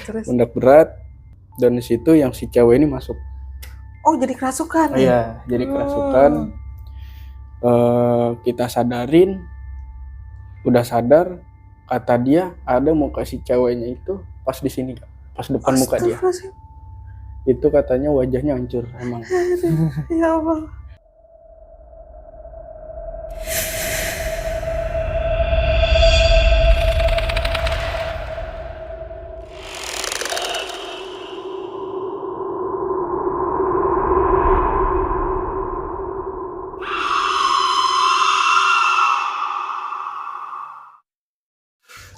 Terus? Pundak berat, dan di situ yang si cewek ini masuk. Oh, jadi kerasukan ya? Iya, jadi kerasukan. Kita sadarin, udah sadar, kata dia ada muka si ceweknya itu pas di sini, Kak. Pas depan muka dia. Itu katanya wajahnya hancur emang. Ya Allah.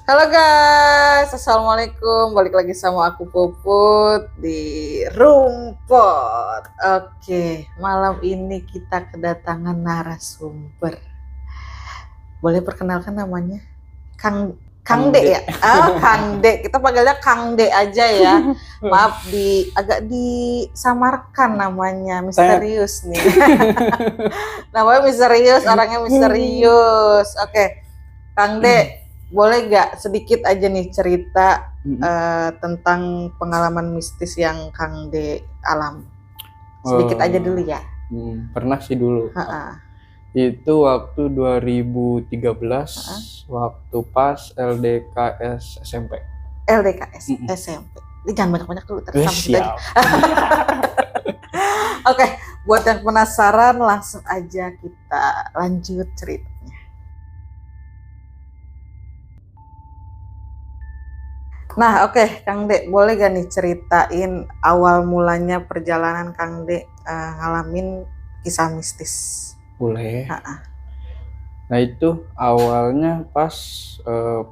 Halo guys, assalamualaikum. Balik lagi sama aku Puput di Rumput. Oke, malam ini kita kedatangan narasumber. Boleh perkenalkan namanya? Kang D ya? Kang D. Kita panggilnya Kang D aja ya. Maaf agak disamarkan namanya, misterius nih. Namanya misterius, orangnya misterius. Oke, Kang D. Boleh gak sedikit aja nih cerita tentang pengalaman mistis yang Kang D alami? Sedikit aja dulu ya. Pernah sih dulu. Itu waktu 2013, waktu pas LDKS SMP. LDKS SMP. Jangan banyak-banyak dulu. Siap. Oke, buat yang penasaran langsung aja kita lanjut ceritanya. Nah, oke, Kang D, boleh gak nih ceritain awal mulanya perjalanan Kang D ngalamin kisah mistis? Boleh. Nah, itu awalnya pas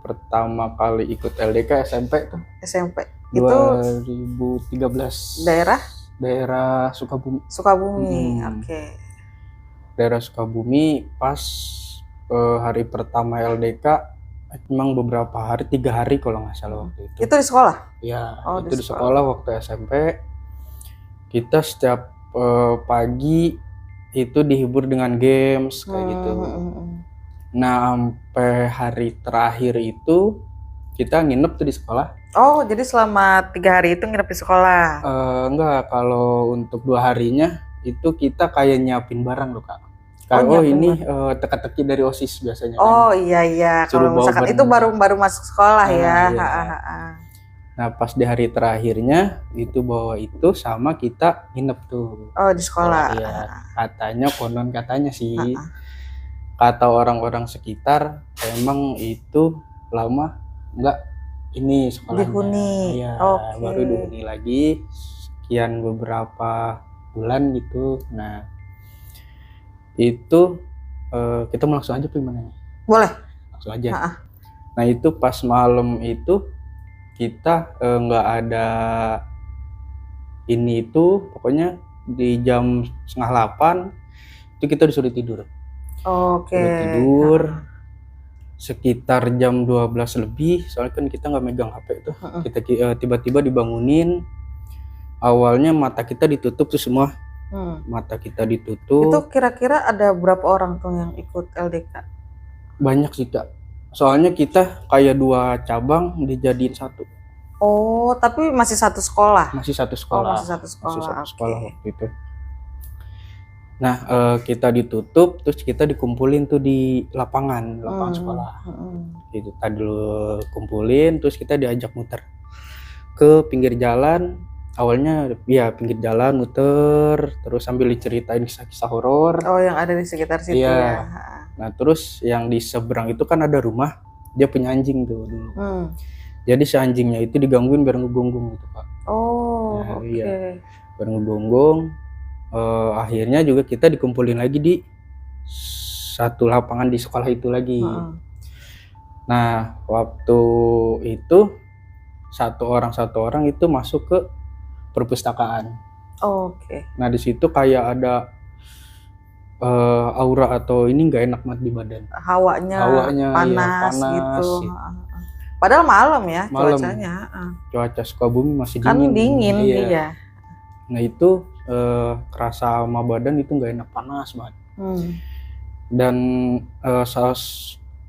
pertama kali ikut LDK SMP tuh. SMP. 2013. Daerah Sukabumi. Oke. Daerah Sukabumi pas hari pertama LDK. Memang beberapa hari, 3 hari kalau nggak salah waktu itu. Itu di sekolah? Iya, itu di sekolah waktu SMP. Kita setiap pagi itu dihibur dengan games kayak gitu. Nah, sampai hari terakhir itu kita nginep tuh di sekolah. Oh, jadi selama 3 hari itu nginep di sekolah? Enggak, kalau untuk 2 harinya itu kita kayak nyiapin barang loh, Kak. Kayak ini teka-teki dari OSIS biasanya. Oh iya. Kalau misalkan itu baru masuk sekolah ya. Iya. Nah, pas di hari terakhirnya itu bawa itu sama kita nginep tuh. Oh, di sekolah. Iya. Konon katanya sih. Kata orang-orang sekitar emang itu lama enggak ini sekolahnya. Dihuni. Iya, baru dihuni lagi sekian beberapa bulan gitu. Nah, itu kita mau langsung aja gimana nih? Boleh. Langsung aja. Nah, itu pas malam itu kita nggak ada ini itu, pokoknya di jam 7:30 itu kita disuruh tidur. Oke. Tidur sekitar jam 12 lebih, soalnya kan kita nggak megang HP itu. Kita tiba-tiba dibangunin. Awalnya mata kita ditutup tuh semua. Mata kita ditutup. Itu kira-kira ada berapa orang tuh yang ikut LDK? Banyak sih, Kak. Soalnya kita kayak 2 cabang dijadiin satu. Oh, tapi masih satu sekolah? Masih satu sekolah. Masih satu sekolah waktu itu. Nah, kita ditutup, terus kita dikumpulin tuh di lapangan sekolah. Gitu, tadi dulu kumpulin, terus kita diajak muter ke pinggir jalan. Awalnya ya pinggir jalan muter, terus sambil diceritain kisah-kisah horor. Oh, yang ada di sekitar situ ya. Nah, terus yang di seberang itu kan ada rumah, dia punya anjing tuh dulu. Jadi si anjingnya itu digangguin biar ngegonggong gitu, Pak. Oh, nah, oke. Iya, biar ngegonggong. Akhirnya juga kita dikumpulin lagi di satu lapangan di sekolah itu lagi. Nah, waktu itu satu orang itu masuk ke perpustakaan. Oke. Nah, di situ kayak ada aura atau ini nggak enak banget di badan. Hawanya panas gitu. Padahal malam ya cuacanya. Cuaca Sukabumi masih dingin. Kan dingin, iya. Nah, itu kerasa sama badan itu nggak enak, panas banget. Dan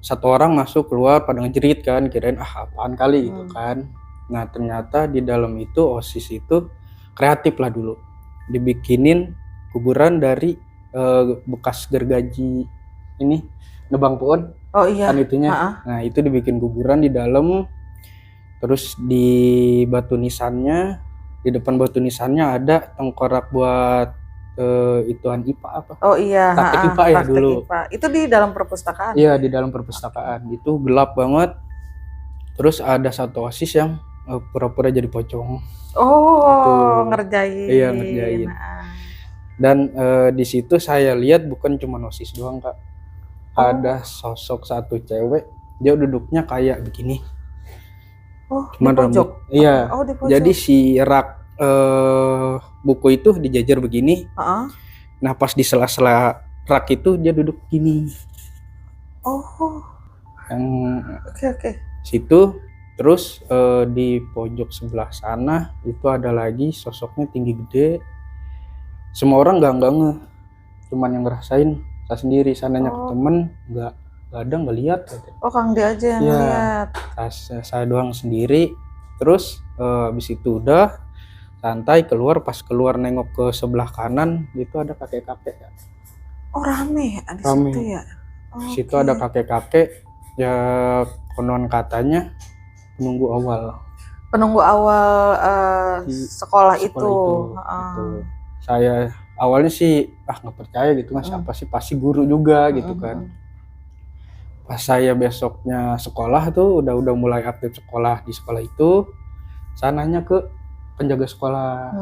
satu orang masuk keluar pada ngejerit kan, kirain apaan kali gitu kan. Nah ternyata di dalam itu OSIS itu kreatif lah dulu, dibikinin kuburan dari bekas gergaji ini nebang pohon Oh iya. kan itunya. Ha-ha. Nah itu dibikin kuburan di dalam, terus di batu nisannya, di depan batu nisannya ada tengkorak buat ituan IPA apa? Oh iya. Praktek Ha-ha. IPA ya Praktek dulu. IPA. Itu di dalam perpustakaan. Iya di dalam perpustakaan. Itu gelap banget. Terus ada satu OSIS yang pura-pura jadi pocong. Oh, Itu. ngerjain. Iya ngerjain. Dan di situ saya lihat bukan cuma OSIS doang Kak. Ada sosok satu cewek, dia duduknya kayak begini. Oh, Cuman di pojok. rambut. Iya. Oh, di pojok. Jadi si rak buku itu dijajar begini. Ha-ha. Nah pas di sela-sela rak itu dia duduk gini. Oh. Yang Oke. situ. Terus di pojok sebelah sana itu ada lagi sosoknya tinggi gede. Semua orang nggak ngeh, cuman yang ngerasain saya sendiri. Sananya ke temen nggak ada, nggak lihat. Oh Kang dia aja yang lihat. Saya doang sendiri. Terus habis itu udah santai keluar, pas keluar nengok ke sebelah kanan itu ada kakek-kakek. Oh rame di Rame. situ ya. Di situ ada kakek-kakek ya, konon katanya penunggu awal sekolah itu. Gitu. Saya awalnya sih nggak percaya gitu kan, siapa sih, pasti guru juga gitu kan. Pas saya besoknya sekolah tuh udah mulai aktif sekolah di sekolah itu, saya nanya ke penjaga sekolah,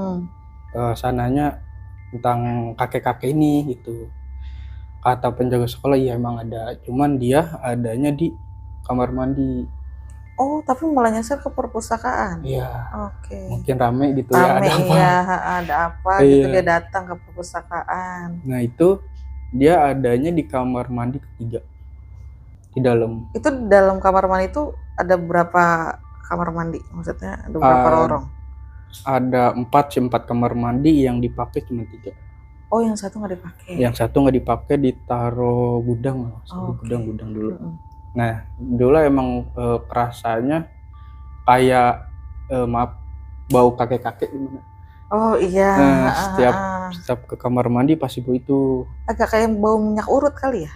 saya nanya tentang kakek-kakek ini gitu. Kata penjaga sekolah iya emang ada, cuman dia adanya di kamar mandi. Oh tapi malah nyasar ke perpustakaan. Iya. Oke. Mungkin rame gitu rame, ya, ada apa? Iya, ada apa gitu dia datang ke perpustakaan. Nah itu dia adanya di kamar mandi ketiga di dalam. Itu di dalam kamar mandi itu ada berapa kamar mandi? Maksudnya ada berapa lorong? Ada 4 kamar mandi, yang dipakai cuma 3. Oh yang satu nggak dipakai. Yang satu nggak dipakai, ditaruh gudang, gudang dulu. Nah dulu emang kerasanya kayak bau kakek-kakek gimana? Oh iya. Nah, setiap ke kamar mandi pasti bau itu. Agak kayak bau minyak urut kali ya?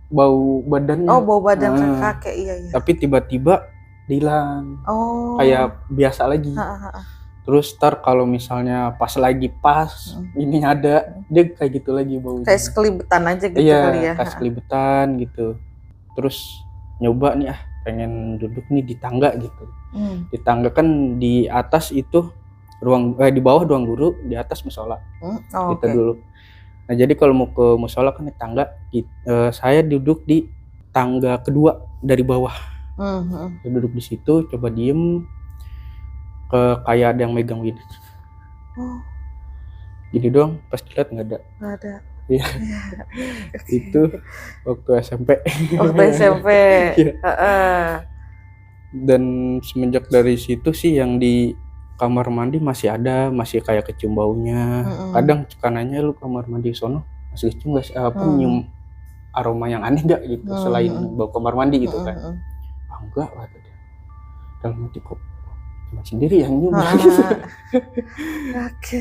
Bau badannya. Oh bau badan kakek, iya. Tapi tiba-tiba hilang. Oh. Kayak biasa lagi. Terus kalau misalnya pas ini ada, dia kayak gitu lagi baunya. Kayak sekelibetan aja gitu kali ya. Kayak sekelibetan gitu. Terus nyoba nih pengen duduk nih di tangga gitu. Di tangga kan di atas itu di bawah ruang guru, di atas musola. Kita dulu. Nah jadi kalau mau ke musola kan di tangga, saya duduk di tangga kedua dari bawah. Saya duduk di situ, coba diem, kayak ada yang megang gini. Gini doang, pas dilihat nggak ada. Nggak ada. Iya. Itu waktu SMP. Waktu SMP. Dan semenjak dari situ sih yang di kamar mandi masih ada, masih kayak kecium baunya. Kadang suka nanya, lu kamar mandi sono masih kecium nggak nyium aroma yang aneh nggak gitu selain bau kamar mandi gitu kan? Enggak lah tadi. Dalam hati kok cuma sendiri yang nyium. Oke.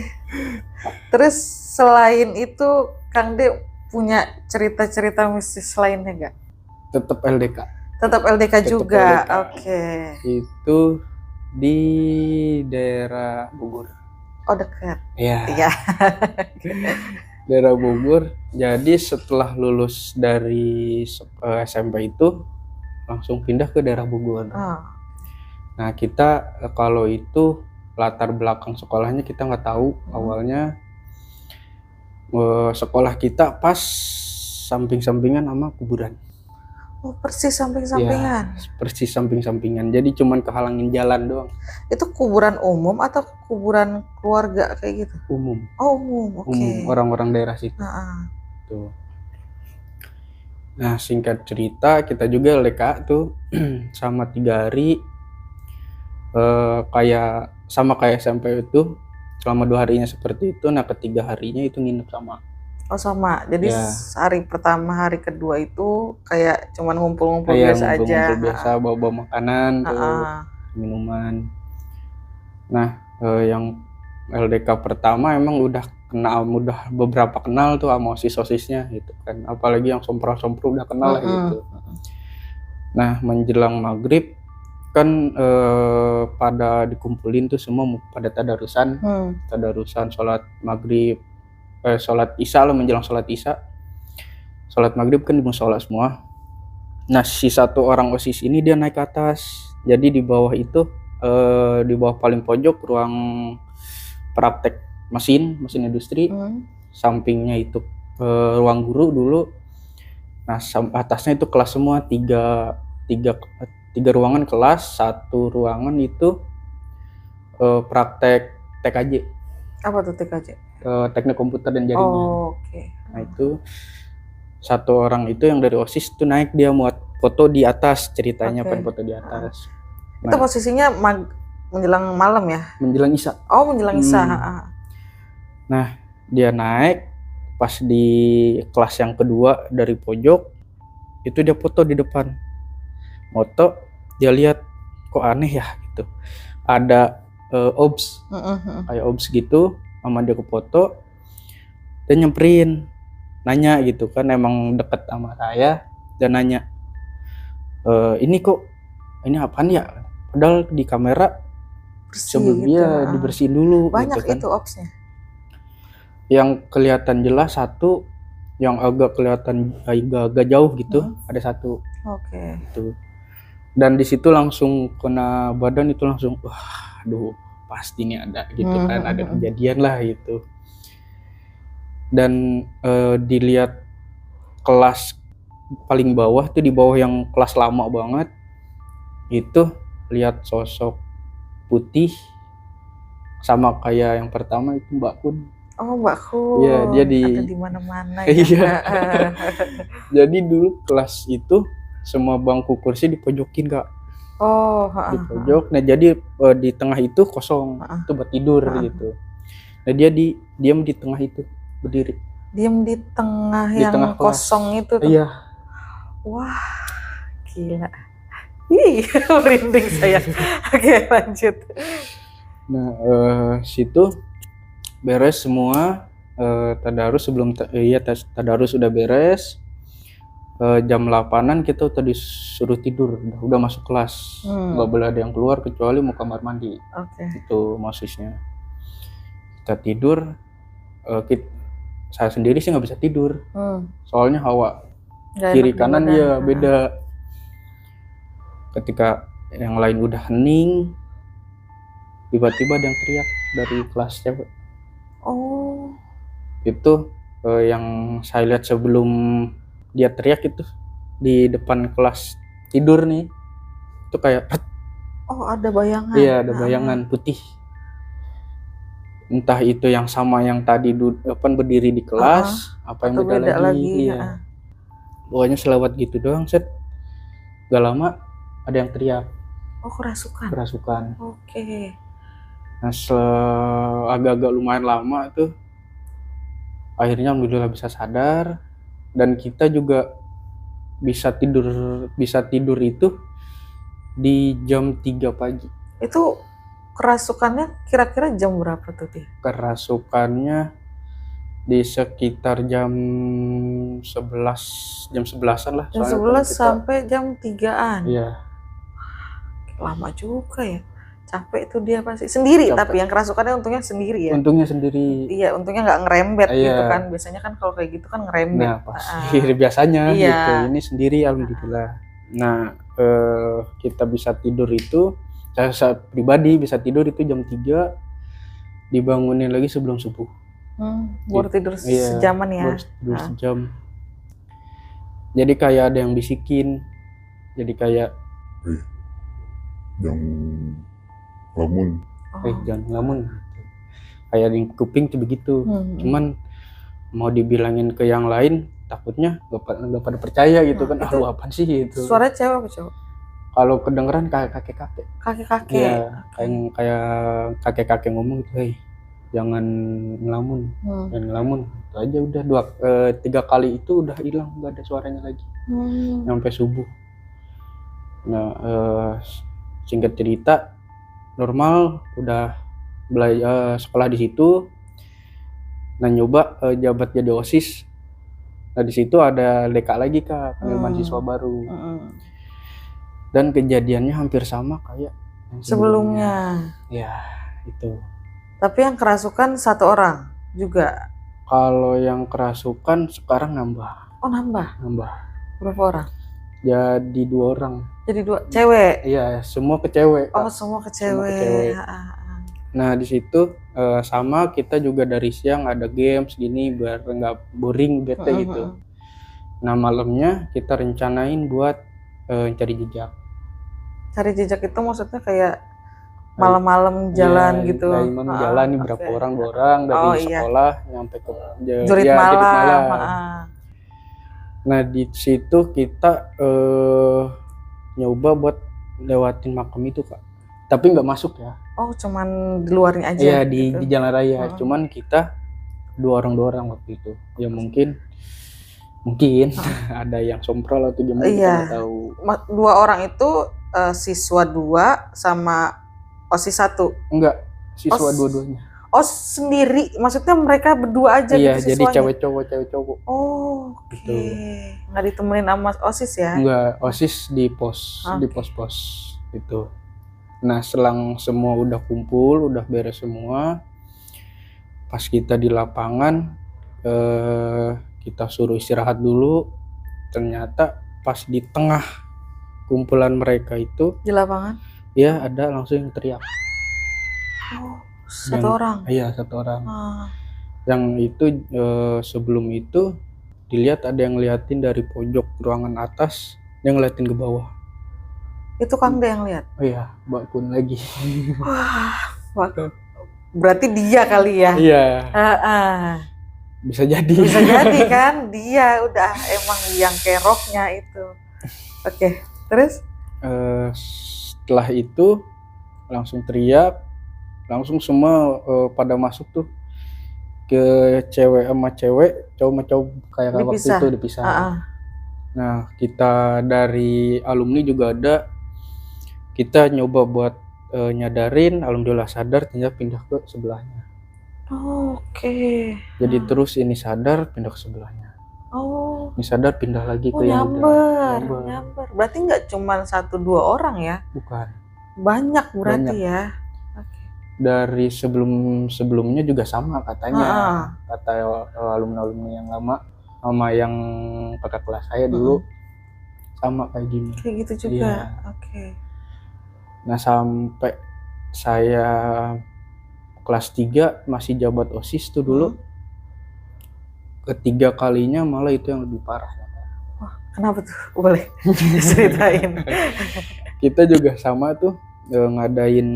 Terus selain itu Kang De punya cerita-cerita mistis lainnya nggak? Tetap LDK. Tetap LDK juga. Oke. Itu di daerah Bogor. Oh dekat. Iya. Daerah Bogor. Jadi setelah lulus dari SMP itu langsung pindah ke daerah Bogor. Nah kita kalau itu latar belakang sekolahnya kita nggak tahu. Awalnya sekolah kita pas samping-sampingan sama kuburan. Oh persis samping-sampingan. Ya, persis samping-sampingan. Jadi cuman kehalangin jalan doang. Itu kuburan umum atau kuburan keluarga kayak gitu? Umum. Oh umum, oke. Umum, orang-orang daerah situ. Tuh. Nah singkat cerita kita juga LDK tuh sama 3 hari. Kayak SMP itu selama 2 harinya seperti itu. Nah ketiga harinya itu nginep sama. Oh sama, jadi hari pertama, hari kedua itu kayak cuman ngumpul-ngumpul biasa aja. Biasa bawa makanan, minuman. Nah, yang LDK pertama emang udah beberapa kenal tuh sama OSIS-OSISnya gitu kan. Apalagi yang sompro-sompro udah kenal lah gitu. Nah, menjelang maghrib kan pada dikumpulin tuh semua pada tadarusan. Tadarusan sholat maghrib, sholat isya lah, menjelang sholat isya. Sholat maghrib kan di musola semua. Nah, si satu orang OSIS ini dia naik ke atas. Jadi di bawah itu, di bawah paling pojok ruang praktek mesin industri. Sampingnya itu ruang guru dulu. Nah, atasnya itu kelas semua, tiga ruangan kelas, satu ruangan itu praktek TKJ. Apa tuh TKJ? Teknik komputer dan jaringan. Nah, itu satu orang itu yang dari OSIS itu naik, dia muat foto di atas, ceritanya pengen foto di atas. Itu posisinya menjelang malam ya? Menjelang isya. Oh, menjelang isya. Nah, dia naik pas di kelas yang kedua dari pojok, itu dia foto di depan. Foto, dia lihat kok aneh ya gitu. Ada obs, kayak obs gitu, sama dia ke foto, dia nyamperin, nanya gitu kan, emang deket sama saya, dan nanya, ini apaan ya? Padahal di kamera sebelumnya gitu, dibersihin dulu. Banyak gitu kan. itu obsnya. Yang kelihatan jelas satu, yang agak jauh gitu, ada satu. Gitu. Dan di situ langsung kena badan, itu langsung, aduh pasti ini ada gitu kan, ada kejadian lah gitu. Dan dilihat kelas paling bawah tuh, di bawah yang kelas lama banget, itu lihat sosok putih sama kayak yang pertama itu Mbak Kun. Oh, Mbak Kun. Iya, dia ada di mana-mana ya. Iya. Jadi dulu kelas itu semua bangku kursi dipojokin, Kak. Di pojok. Nah, jadi di tengah itu kosong, itu buat tidur gitu. Nah, dia diam di tengah itu, berdiri. Diam di tengah yang tengah kosong itu tuh. Iya. Wah, gila. Ih, merinding saya. Oke, lanjut. Nah, situ beres semua, tadarus tadarus udah beres. Jam 8-an kita udah disuruh tidur, udah masuk kelas. Nggak boleh ada yang keluar kecuali mau kamar mandi. Itu mahasiswanya. Kita tidur, saya sendiri sih nggak bisa tidur, soalnya hawa kiri kanan dia beda. Ketika yang lain udah hening, tiba-tiba ada yang teriak dari kelas cewek. Itu yang saya lihat sebelum dia teriak itu di depan kelas tidur nih, itu kayak ada bayangan. Iya, ada bayangan putih. Entah itu yang sama yang tadi berdiri di kelas, apa yang beda lagi. Iya. Pokoknya selewat gitu doang, set. Gak lama ada yang teriak. Kerasukan. Oke. Nah, agak-agak lumayan lama tuh, akhirnya alhamdulillah bisa sadar, dan kita juga bisa tidur itu di jam 3 pagi. Itu kerasukannya kira-kira jam berapa tuh, Ti? Kerasukannya di sekitar jam 11-an lah. Jam 11 sampai jam 3-an. Iya. Lama juga ya. Capek tuh dia pasti. Sendiri. Tapi yang kerasukannya untungnya sendiri ya. Untungnya sendiri. Iya, untungnya nggak ngerembet gitu kan. Biasanya kan kalau kayak gitu kan ngerembet. Nah, biasanya gitu. Ini sendiri alhamdulillah. Nah, kita bisa tidur itu, saya pribadi bisa tidur itu jam 3, dibangunin lagi sebelum subuh. Baru tidur sejaman ya. Baru tidur sejam. Jadi kayak ada yang bisikin. Jadi kayak jangan ngelamun. Jangan ngelamun. Kayak di kuping tuh begitu. Cuman mau dibilangin ke yang lain, takutnya gak pada percaya gitu kan. Lu apaan sih gitu. Suara cewek apa cowok? Kalau kedengeran kayak kakek-kakek. Iya, kayak kakek-kakek ngomong gitu, jangan ngelamun. Jangan ngelamun. Itu aja udah 3 kali itu udah hilang, gak ada suaranya lagi. Sampai subuh. Nah, singkat cerita, normal udah sekolah di situ. Nah nyoba jabat jadi OSIS. Nah di situ ada DK lagi Kak, penerimaan siswa baru. Dan kejadiannya hampir sama kayak yang Sebelumnya. Ya itu. Tapi yang kerasukan 1 orang juga. Kalau yang kerasukan sekarang nambah. Oh nambah. Berapa orang? Jadi 2 orang. Jadi 2 cewek. Iya, semua ke cewek. Oh Kak. semua ke Semua ke cewek. cewek. Nah di situ sama kita juga dari siang ada games gini biar nggak boring bete gitu. Nah malamnya kita rencanain buat cari jejak. Cari jejak itu maksudnya kayak malam-malam jalan Ya, gitu. Jalan nih berapa orang 2 orang dari sekolah nyampe ke Jurit malam. Nah di situ kita nyoba buat lewatin makam itu Kak. Tapi nggak masuk ya. Oh cuman di luarnya aja. Iya gitu. di jalan raya. Cuman kita 2 orang waktu itu. Ya mungkin ada yang somprol atau gimana kita nggak tahu. 2 orang itu siswa 2 sama OSIS 1. Enggak, siswa dua-duanya. Oh sendiri, maksudnya mereka berdua aja Iya, gitu jadi siswanya? cewek cowok. Oh oke. Gitu. Nggak ditemenin sama OSIS ya? Enggak, OSIS di pos, di pos-pos gitu. Nah selang semua udah kumpul, udah beres semua, pas kita di lapangan kita suruh istirahat dulu. Ternyata pas di tengah kumpulan mereka itu Di lapangan? ya ada langsung yang teriak. Oh 1 orang? Iya 1 orang. Yang itu sebelum itu dilihat ada yang ngeliatin dari pojok ruangan atas, dia ngeliatin ke bawah. Itu Kang De yang lihat? Oh iya, Mbak Kun lagi. Wah, berarti dia kali ya? Iya. Bisa jadi kan, dia udah emang yang keroknya itu. Oke, terus? Setelah itu langsung teriak, langsung semua pada masuk tuh ke cewek sama cewek, cowok sama cowok kayak waktu itu dipisah. Nah kita dari alumni juga ada, kita nyoba buat nyadarin, alhamdulillah sadar, tinggal pindah ke sebelahnya. Oke. Jadi terus ini sadar pindah ke sebelahnya. Oh. Ini sadar pindah lagi ke yang nyamber. Berarti nggak cuma 1-2 orang ya? Bukan. Banyak berarti ya. Dari sebelumnya juga sama katanya. Kata alumni yang lama sama yang kakak kelas saya dulu sama kayak gini. Kayak gitu juga. Iya. Oke. Nah sampai saya kelas 3 masih jabat OSIS tuh dulu. Ketiga kalinya malah itu yang lebih parah. Wah, kenapa tuh? Boleh ceritain. Kita juga sama tuh ngadain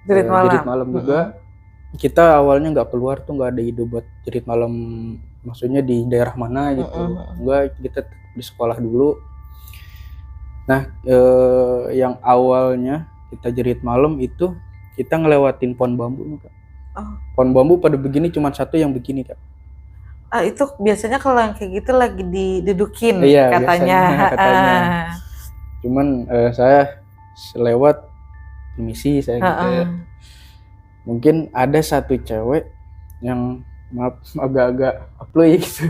jerit malam juga. Kita awalnya nggak keluar tuh, nggak ada ide buat jerit malam, maksudnya di daerah mana gitu. Enggak, kita di sekolah dulu. Nah yang awalnya kita jerit malam itu kita ngelewatin pohon bambu nih Kak. Pohon bambu pada begini cuma 1 yang begini Kak. Itu biasanya kalau yang kayak gitu lagi didudukin katanya. Cuman saya selewat permisi saya gitu ya. Mungkin ada 1 cewek yang maaf agak-agak aploy gitu.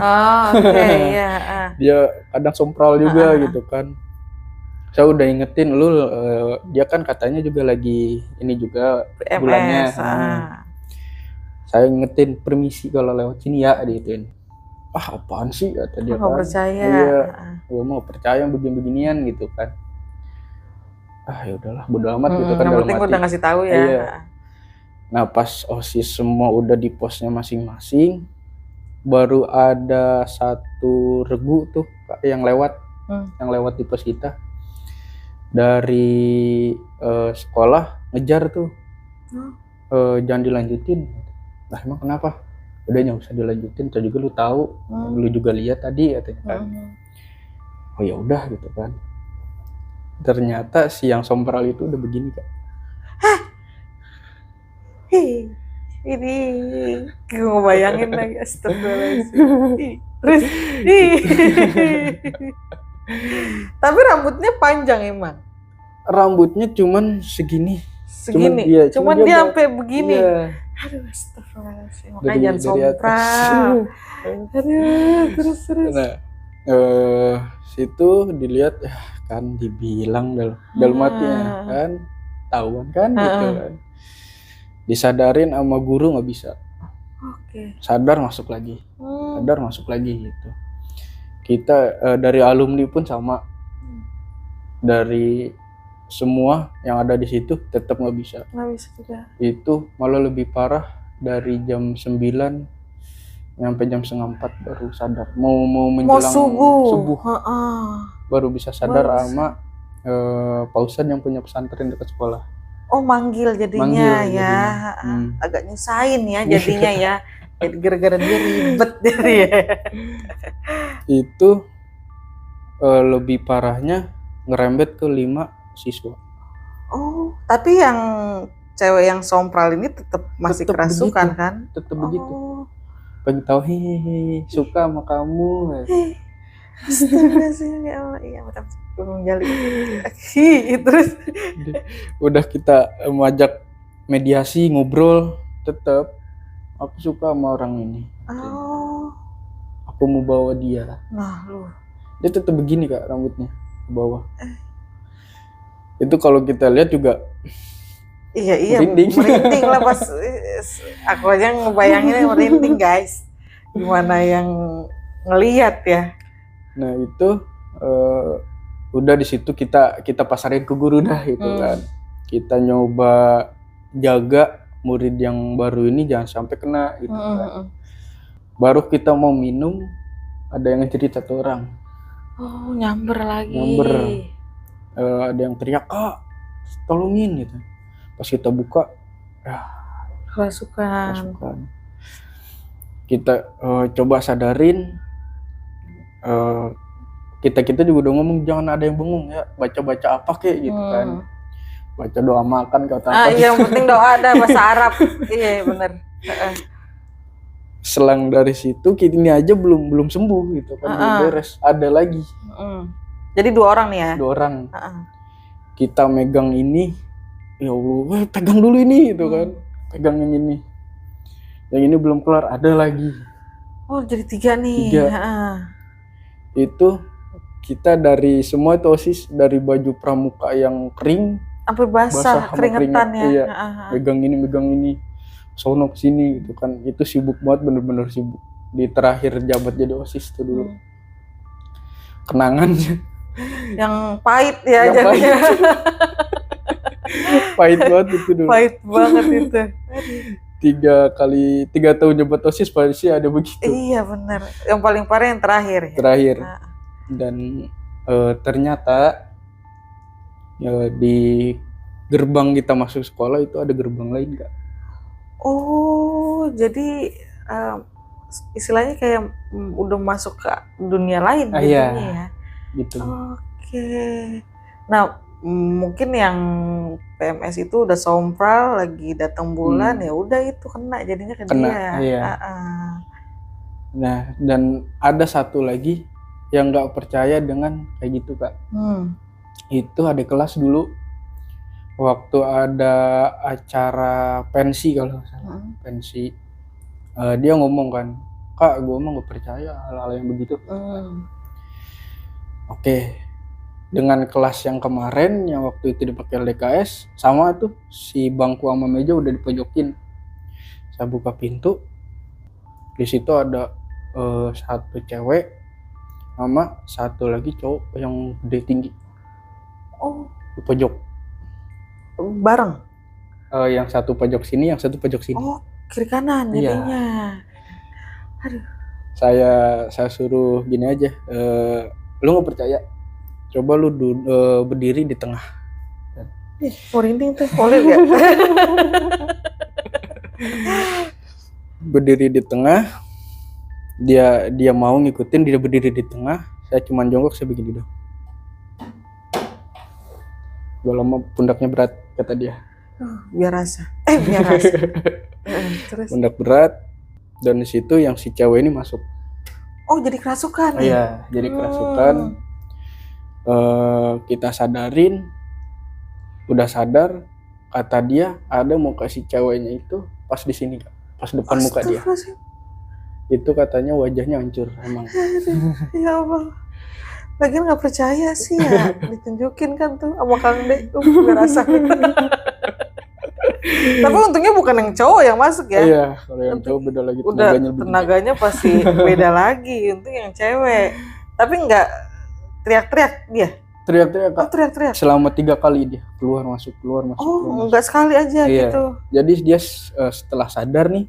Dia kadang sompral juga gitu kan. Saya udah ingetin lu, dia kan katanya juga lagi ini juga PMS, bulannya. Saya ingetin permisi kalau lewat sini ya digituin. Apaan sih kata dia kan. Percaya. Iya, gua mau percaya beginian gitu kan. Ya udahlah bodo amat gitu kan. Yang penting udah ngasih tahu ya. Iya. Nah pas OSIS semua udah di posnya masing-masing, baru ada 1 regu tuh yang lewat di pos kita dari sekolah ngejar tuh. Jangan dilanjutin. Nah emang kenapa? Udah nggak usah dilanjutin, saya juga lu tahu, lu juga lihat tadi katanya kan. Oh ya udah gitu kan. Ternyata si yang sompral itu udah begini Kak. Ini gue ngebayangin lagi, astagfirullahaladzim. Terus tapi rambutnya panjang emang? Rambutnya cuman segini segini. Iya, Cuman dia sampai begini. Iya. Aduh, astagfirullahaladzim. Makanya Dari- jangan dari sompral. Aduh, terus. Nah, situ dilihat ya kan, dibilang dalam hatinya kan, tahuan kan gitu kan. Disadarin sama guru nggak bisa. Oke. Sadar masuk lagi gitu. Kita dari alumni pun sama, dari semua yang ada di situ tetap nggak bisa. Nggak bisa juga. Itu malah lebih parah, dari jam 9 sampai jam 3:30 baru sadar, mau menjelang subuh baru bisa sadar sama Pak Ustadz yang punya pesantren dekat sekolah. Oh, manggil jadinya ya. Agak nyusahin ya jadinya ya. Jadi gara-gara dia ribet dari ya. Itu lebih parahnya ngerembet ke 5 siswa. Oh, tapi yang cewek yang sompral ini tetap masih Tetep kerasukan begitu. kan? Tetap begitu. Pengen tahu, hehehe, suka sama kamu. Astagfirullahaladzim, ya Allah, iya betul. Belum jali. Terus Udah kita ajak mediasi, ngobrol, tetap aku suka sama orang ini. oh, Aku mau bawa dia. nah lu. Dia tetap begini Kak, rambutnya ke bawah. Itu kalau kita lihat juga Iya, merinding lah pas aku aja ngebayanginnya merinding guys. Gimana yang ngelihat ya? Nah itu udah di situ kita pasarin ke guru dah itu kan. Kita nyoba jaga murid yang baru ini jangan sampai kena gitu kan. Baru kita mau minum, ada yang ngejerit 1 orang. Oh, nyamber lagi. Ada yang teriak, "Kak, tolongin," gitu. Pas kita buka, Kerasukan. Kita coba sadarin. Kita juga udah ngomong jangan ada yang bengong ya, baca apa kek gitu kan. Baca doa makan kata apa. Iya, yang penting doa ada bahasa Arab. Iya, benar. Selang dari situ kita ini aja belum sembuh gitu kan, belum beres, ada lagi. Jadi 2 orang nih ya? 2 orang. Kita megang ini, ya Allah, pegang dulu ini gitu kan. Pegang yang ini. Yang ini belum kelar, ada lagi. Oh, jadi 3 nih. 3. Itu kita dari semua itu OSIS, dari baju pramuka yang kering sampai basah keringetan ya. Iya. Megang ini sono sini gitu kan. Itu sibuk banget, bener-bener sibuk. Di terakhir jabat jadi OSIS tuh dulu. Kenangannya yang pahit ya, yang jadinya. pahit banget itu dulu. Pahit banget itu. 3 tahun jabat OSIS pasti ada begitu. Iya benar. Yang paling parah yang terakhir ya? Terakhir. Dan ternyata ya, di gerbang kita masuk sekolah itu ada gerbang lain Kak. Oh, jadi istilahnya kayak udah masuk ke dunia lain jadinya ya. Gitu. Oke. Nah, mungkin yang PMS itu udah sompral lagi datang bulan ya udah itu kena jadinya ke dia. Iya. Nah, dan ada satu lagi yang nggak percaya dengan kayak gitu Kak. Itu ada kelas dulu waktu ada acara pensi kalau nggak salah. Pensi dia ngomong kan, "Kak, gue emang nggak percaya hal-hal yang begitu." Oke, dengan kelas yang kemarin yang waktu itu dipakai LDKS sama tuh, si bangku sama meja udah dipojokin. Saya buka pintu, di situ ada 1 cewek sama 1 lagi cowok yang gede tinggi. Oh, di pojok bareng? Yang 1 pojok sini, yang 1 pojok sini. Oh, kiri kanan jadinya. Aduh. Saya suruh gini aja, lu nggak percaya, coba lu berdiri di tengah. Merinding tuh, boleh nggak? Berdiri di tengah, dia mau ngikutin, dia berdiri di tengah, saya cuma jongkok, saya begini dong. Gak lama pundaknya berat kata dia. Biar rasa. Terus? Pundak berat, dan di situ yang si cewek ini masuk. Oh, jadi kerasukan ya? Iya, jadi kerasukan. Kita sadarin, udah sadar, kata dia ada muka si ceweknya itu pas di sini Kak. Pas depan muka dia. Astagfirullahaladzim. Itu katanya wajahnya hancur emang. Ya Allah. Lagian nggak percaya sih ya, ditunjukin kan tuh sama Kang De, berasa. Tapi untungnya bukan yang cowok yang masuk ya. Iya, kalau yang cowok beda lagi Udah tenaganya lebih gede. tenaganya pasti beda lagi. Untung yang cewek. Tapi nggak teriak-teriak dia. Teriak-teriak Oh Kak. teriak-teriak. Selama 3 kali dia keluar masuk keluar masuk. keluar, Oh masuk. nggak sekali aja Iya. gitu. Jadi dia setelah sadar nih,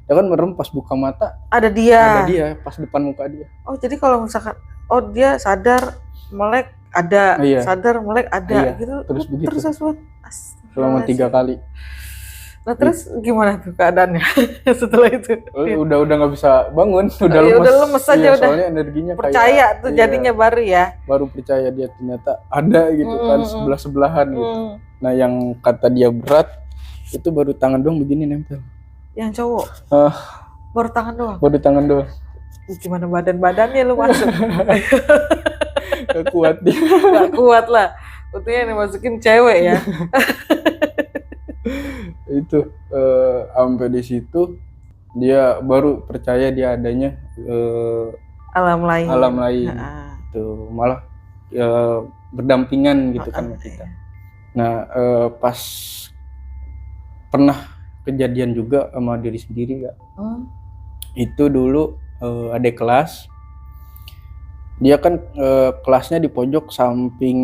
dia kan merem pas buka mata Ada dia. ada dia pas depan muka dia. Oh jadi kalau misalkan, oh dia sadar melek ada, Iya. sadar melek ada Iya, gitu. terus begitu. Terus Selama 3 kali. Nah terus gimana tuh keadaannya setelah itu? Udah nggak bisa bangun, udah Iya, lemes. udah lemes aja, Iya, udah soalnya energinya Percaya kayak, tuh iya, jadinya baru ya. baru percaya dia ternyata ada gitu kan sebelah-sebelahan gitu. Nah yang kata dia berat itu baru tangan doang begini nempel. Yang cowok Ah, baru tangan doang. baru tangan doang. Gimana badannya lu masuk? Gak kuat dia. Gak kuat lah. Untungnya yang dimasukin cewek ya. Itu sampai di situ dia baru percaya dia adanya Alam lain. alam lain. Nah, Tuh malah berdampingan gitu kan sama kita. Nah pas pernah kejadian juga sama diri sendiri Kak. Itu dulu adik kelas, dia kan kelasnya di pojok samping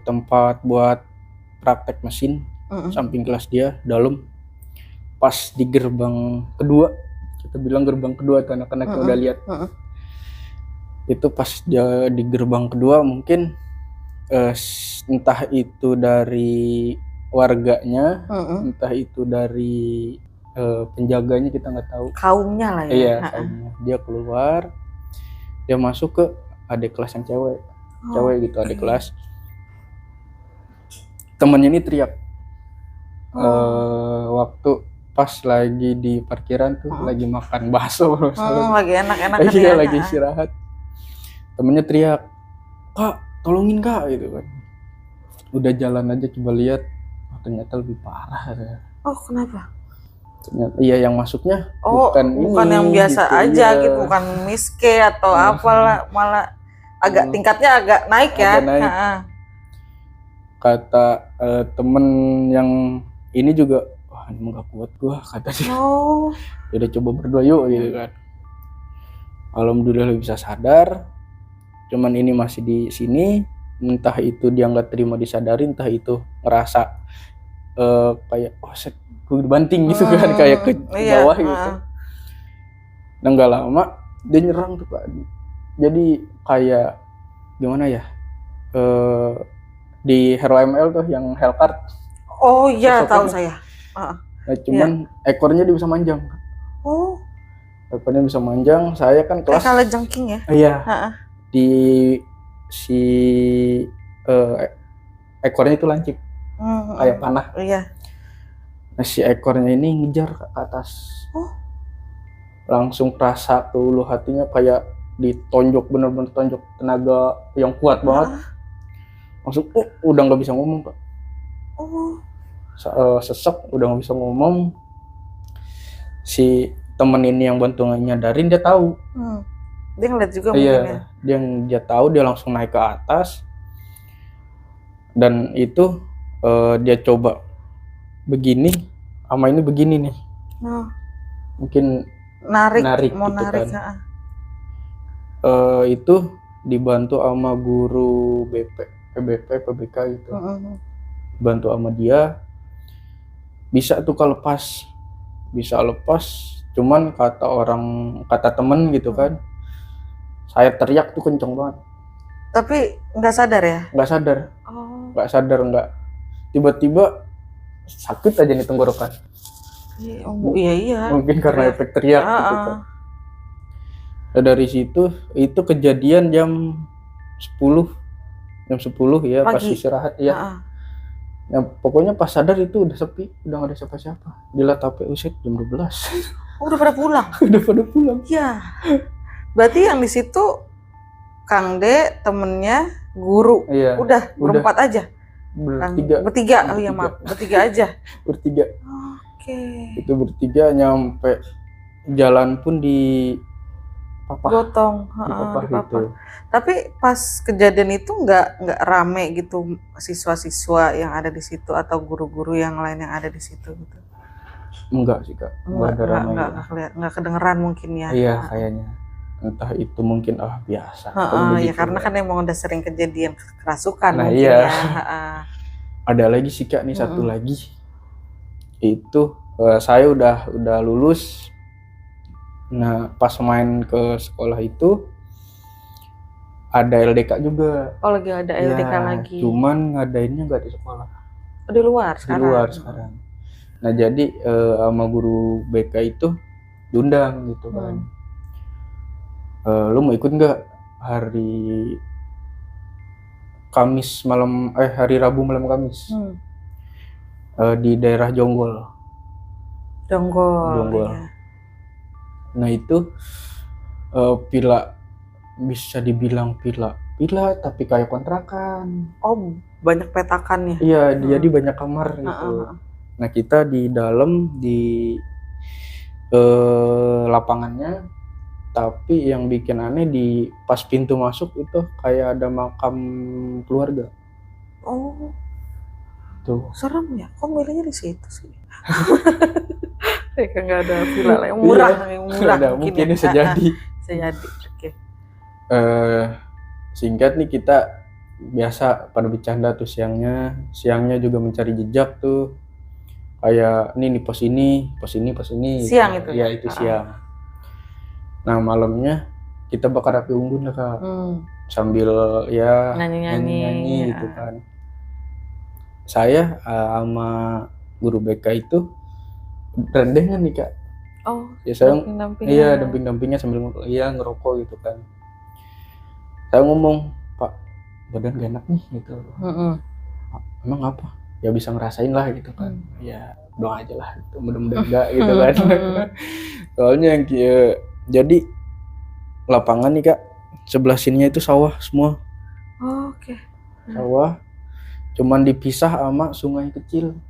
tempat buat praktek mesin, samping kelas dia dalam. Pas di gerbang kedua, kita bilang gerbang kedua tuh anak-anak yang udah lihat. Itu pas dia di gerbang kedua mungkin entah itu dari warganya, entah itu dari penjaganya, kita nggak tahu. kaumnya lah ya. Iya, kaumnya. Dia keluar, dia masuk ke adik kelas yang cewek, gitu adik kelas. Temennya ini teriak waktu pas lagi di parkiran tuh lagi makan bakso, Lagi enak-enak kan iya ya. lagi istirahat. Temennya teriak, "Kak, tolongin Kak," gitu kan. Udah jalan aja coba lihat, oh, ternyata lebih parah. Oh kenapa? Ternyata iya yang masuknya Oh bukan ini, yang biasa gitu, aja iya. gitu, bukan miske atau apalah, malah agak tingkatnya agak naik ya. Agak naik. Kata temen yang ini juga, wah ini gak kuat gua, kata dia. Oh. Udah coba berdoa yuk gitu kan. Alhamdulillah bisa sadar. Cuman ini masih di sini, entah itu dia nggak terima disadari, entah itu ngerasa kayak oh gue dibanting gitu kan, kayak ke bawah gitu. Nah nggak lama dia nyerang tuh Kak. Jadi kayak gimana ya, di Hero ML tuh yang Hellcard. Oh iya Sosoknya. tahu saya. Nah, cuman ekornya dia bisa manjang. Oh. Ekornya bisa manjang. Saya kan kelas. Kayak kalajengking ya. Iya. Di si ekornya itu lancip, kayak panah. Iya. Nah si ekornya ini ngejar ke atas. Langsung kerasa ke ulu hatinya kayak ditonjok, bener-bener tonjok tenaga yang kuat banget. Langsung udah nggak bisa ngomong Kak. Sesek, udah nggak bisa ngomong. Si temen ini yang bantu nyadarin, dia tahu. Dia ngeliat juga mungkin ya. Dia tahu, dia langsung naik ke atas. Dan itu dia coba begini, sama ini begini nih. Mungkin narik mau gitu narik kan. Itu dibantu sama guru PBK gitu. Bantu sama dia. Bisa tuh kalau lepas. Bisa lepas. Cuman kata temen gitu kan. Saya teriak tuh kenceng banget. Tapi nggak sadar ya? Nggak sadar. Nggak sadar, nggak. Tiba-tiba sakit aja nih tenggorokan. Iya. Mungkin karena efek teriak gitu kan. Nah, dari situ itu kejadian jam 10 ya. Pagi. Pas istirahat ya. Nah, pokoknya pas sadar itu udah sepi, udah nggak ada siapa-siapa. Dilihat HP, uset jam 12. Udah pada pulang. Udah pada pulang. Ya. Berarti yang di situ Kang De, temennya, guru. Iya. Udah berempat aja. Bertiga. Oh ya maaf, bertiga aja. Bertiga. Oke. Itu bertiga nyampe jalan pun di Gotong, di papah di papah. gitu. Tapi pas kejadian itu nggak rame gitu siswa-siswa yang ada di situ atau guru-guru yang lain yang ada di situ gitu. Enggak sih Kak, enggak ada ramai. Nggak kedengeran mungkin ya. Iya kayaknya. Entah itu mungkin biasa. Ya karena kan emang udah sering kejadian kerasukan Nah mungkin iya. ya. Ada lagi sih Kak nih satu lagi. Itu saya udah lulus. Nah pas main ke sekolah itu ada LDK juga. Oh lagi ada LDK ya, lagi. Cuman ngadainnya nggak di sekolah. Di luar sekarang. Di luar sekarang. Nah jadi sama guru BK itu diundang gitu kan. Lu mau ikut nggak hari Kamis malam hari Rabu malam Kamis di daerah Jonggol. Iya. Nah itu villa, bisa dibilang villa tapi kayak kontrakan. Oh banyak petakannya. Iya jadi banyak kamar gitu. Nah kita di dalam di lapangannya. Tapi yang bikin aneh di pas pintu masuk itu kayak ada makam keluarga. Oh, tuh serem ya. Kok milihnya di situ sih? Kayak nggak ada villa lah yang murah, mungkin bisa jadi. Oke. Singkat nih kita biasa pada bercanda tuh siangnya juga mencari jejak tuh. Kayak ini di pos ini. Siang itu ya? Itu siang. Nah malamnya kita bakar api unggun lah Kak, sambil ya nyanyi gitu kan. Saya sama guru BK itu rendengan nih Kak. Oh ya saya damping-dampingnya sambil ngerokok gitu kan. Saya ngomong, Pak badan gak enak nih gitu. Emang apa? Ya bisa ngerasain lah gitu kan. Ya doang aja lah gitu, mudah-mudahan enggak gitu kan. Soalnya yang jadi lapangan nih Kak, sebelah sininya itu sawah semua. Oke. Sawah, cuman dipisah sama sungai kecil.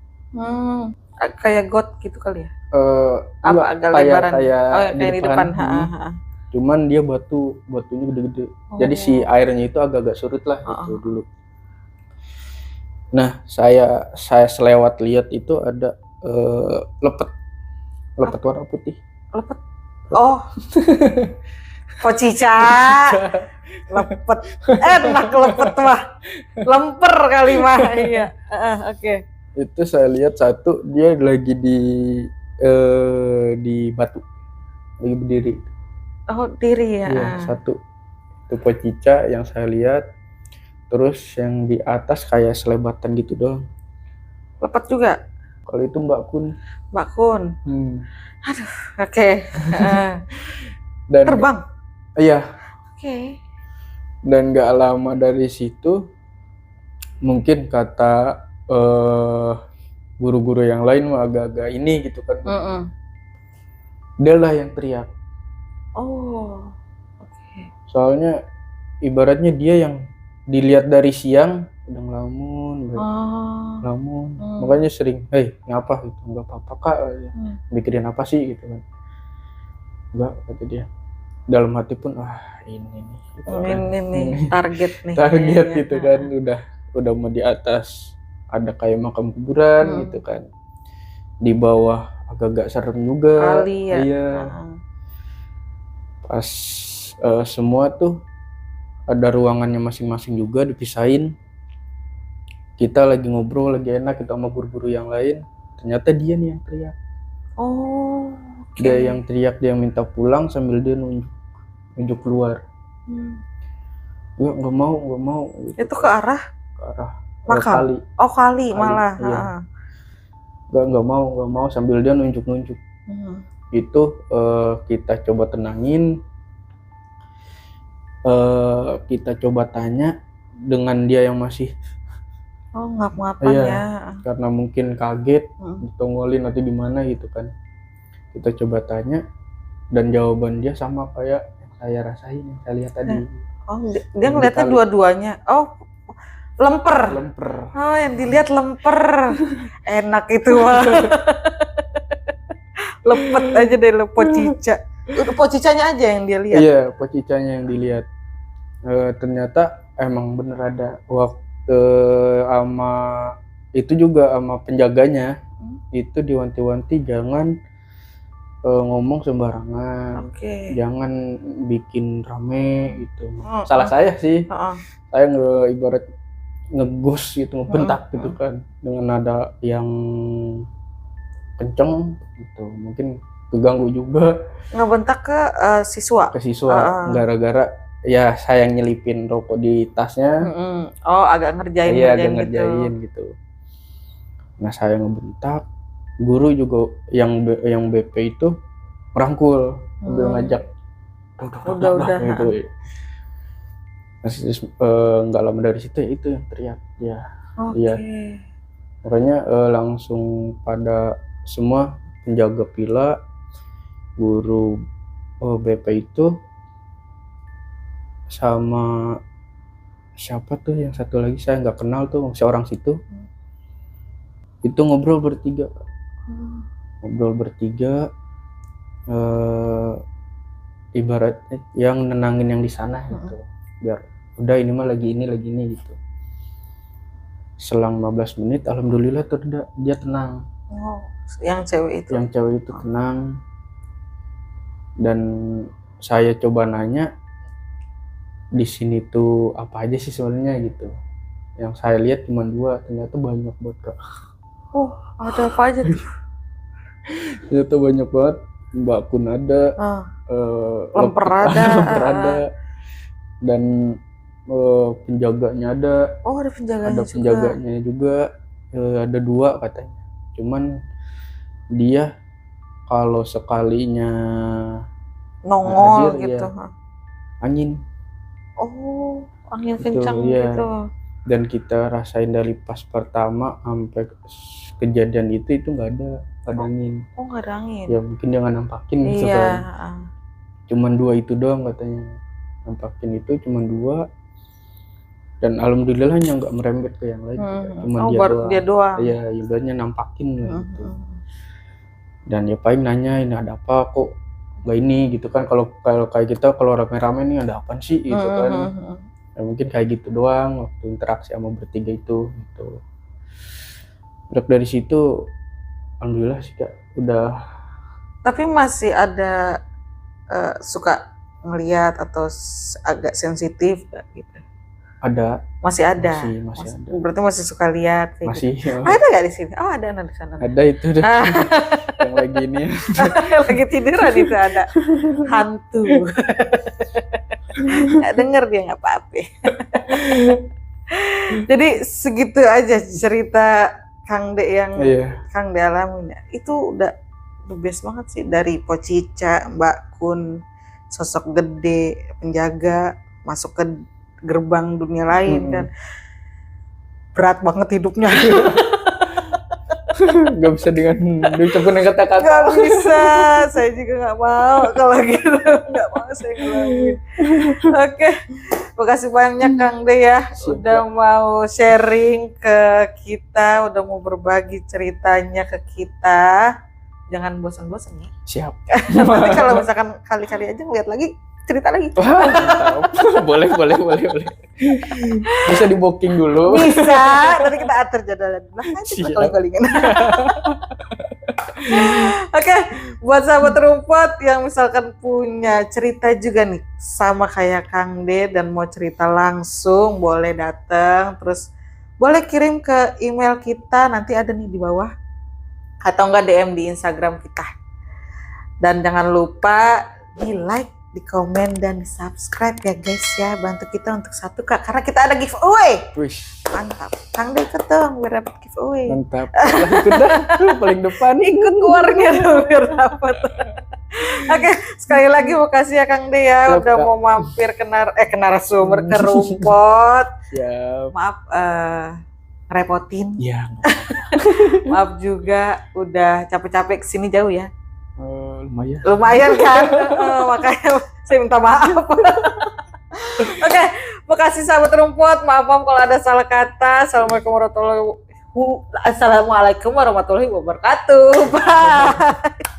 Kayak got gitu kali ya? Agak lebaran? Kayak di depan. Cuman dia batunya gede-gede. Jadi si airnya itu agak-agak surut lah gitu dulu. Nah saya selewat lihat itu ada lepet warna putih. Lepet? Oh, Pocica, lepet, enak lepet mah, lemper kali mah, iya. Oke. Itu saya lihat satu dia lagi di batu, lagi berdiri. Oh diri ya. Iya satu, itu Pocica yang saya lihat. Terus yang di atas kayak selebatan gitu doang. Lepet juga? Kalau itu Mbak Kun. Aduh, oke. Dan terbang? Iya. Oke. Dan gak lama dari situ, mungkin kata guru-guru yang lain mah agak-agak ini gitu kan. Dia lah yang teriak. Oh, oke. Soalnya ibaratnya dia yang dilihat dari siang udah ngelamun. Makanya sering, ngapa gitu, nggak apa-apa Kak, mikirin apa sih gitu kan. Enggak, kata dia. Dalam hati pun ini nih gitu target gitu kan. Udah mau di atas ada kayak makam kuburan gitu kan. Di bawah agak-agak serem juga kali ya. Iya. Pas semua tuh ada ruangannya masing-masing juga dipisahin. Kita lagi ngobrol, lagi enak kita sama guru-guru yang lain. Ternyata dia nih yang teriak. Oh, okay. Dia yang teriak, dia minta pulang sambil dia nunjuk keluar. Gue nggak mau. Gitu. Itu ke arah makam? Kali. Oh kali malah. Iya. Nggak mau sambil dia nunjuk. Itu kita coba tenangin. Kita coba tanya dengan dia yang masih ngap-ngapan ya. Karena mungkin kaget, ditongolin atau gimana gitu kan. Kita coba tanya dan jawaban dia sama kayak yang saya rasain, yang saya lihat tadi. Oh, dia ngeliatnya dua-duanya. Oh, Lemper. Oh, yang dilihat lemper. Enak itu mah. Lepet aja deh pocica. Pocicanya aja yang dia lihat. Iya, pocicanya yang dilihat. Ternyata emang bener ada waktu sama itu juga sama penjaganya. Itu diwanti-wanti jangan ngomong sembarangan. Jangan bikin rame gitu. Salah saya sih. Saya ibarat ngegos gitu, ngebentak gitu kan dengan nada yang kenceng gitu, mungkin keganggu juga. Ngebentak ke siswa? Ke siswa, gara-gara ya saya nyelipin rokok di tasnya. Oh, agak ngerjain gitu. Nah, saya ngebentak, guru juga yang BP itu merangkul, sambil ngajak udah gitu. Terus nggak lama dari situ ya itu yang teriak ya. Makanya langsung pada semua penjaga pila, guru BP itu, sama siapa tuh yang satu lagi saya nggak kenal tuh, seorang situ, itu ngobrol bertiga. Ibaratnya yang nenangin yang di sana gitu, biar udah ini mah lagi ini gitu. Selang 15 menit alhamdulillah tuh dia tenang. Yang cewek itu tenang. Dan saya coba nanya di sini tuh apa aja sih sebenarnya gitu. Yang saya lihat cuma 2, ternyata banyak banget, Kak. Ada apa aja tuh? Ternyata banyak banget. Mbak Kun ada, lemper ada, dan penjaganya ada. Ada penjaganya ada penjaganya juga. Ada 2 katanya. Cuman dia kalau sekalinya nongol gitu, angin. Angin kencang gitu. Dan kita rasain dari pas pertama sampai kejadian itu nggak ada angin. Nggak ada angin. Ya mungkin jangan nampakin gitu kan. Cuman 2 itu doang katanya. Nampakin itu cuman 2. Dan alhamdulillahnya nggak merembet ke yang lain. Cuman dia doang. Iya, ibaratnya nampakin gitu. Dan ya paling nanya ini ada apa kok nggak ini gitu kan. Kalau kayak kita kalau rame-rame nih ada apa sih gitu kan. Ya mungkin kayak gitu doang waktu interaksi sama bertiga itu gitu. Dari situ alhamdulillah sih, Kak, udah. Tapi masih ada suka ngelihat atau agak sensitif gitu? Masih ada. Berarti masih suka lihat kayak masih gitu. Ada nggak di sini? Ada di sana. Ada itu deh. Yang lagi ini lagi tiduran itu ada hantu. Nggak denger dia nggak apa-apa. Jadi segitu aja cerita Kang De yang Kang De alamin. Itu udah the best banget sih, dari Pocica, Mbak Kun, sosok gede penjaga masuk ke gerbang dunia lain dan berat banget hidupnya. Gak bisa diucapin kata-kata. Gak bisa, saya juga gak mau kalau gitu. Gak mau saya ngelakuin. Oke, makasih banyak Kang De ya. Udah mau sharing ke kita, udah mau berbagi ceritanya ke kita. Jangan bosan-bosan ya. Siap. Nanti kalau misalkan kali-kali aja ngeliat lagi, cerita lagi. Boleh. Bisa di booking dulu. Bisa, nanti kita atur jadwalnya. Nanti kita kali-kalingan. Oke, buat sahabat rumput yang misalkan punya cerita juga nih sama kayak Kang De dan mau cerita langsung, boleh datang, terus boleh kirim ke email kita, nanti ada nih di bawah, atau enggak DM di Instagram kita. Dan jangan lupa di like, di komen, dan di subscribe ya guys ya, bantu kita untuk 1K karena kita ada giveaway. Mantap, Kang De ikut dong biar dapat giveaway. Mantap, ikut dah paling depan, ikut keluarnya dong biar dapat. Oke, sekali lagi makasih ya Kang De ya. Udah mau mampir ke narasumber ke Rumput. Siap. Maaf ngerepotin. Iya. Maaf juga udah capek-capek kesini jauh ya. Lumayan kan, makanya saya minta maaf. Oke, Makasih sahabat rumput, maaf kalau ada salah kata. Assalamualaikum warahmatullahi wabarakatuh. Bye.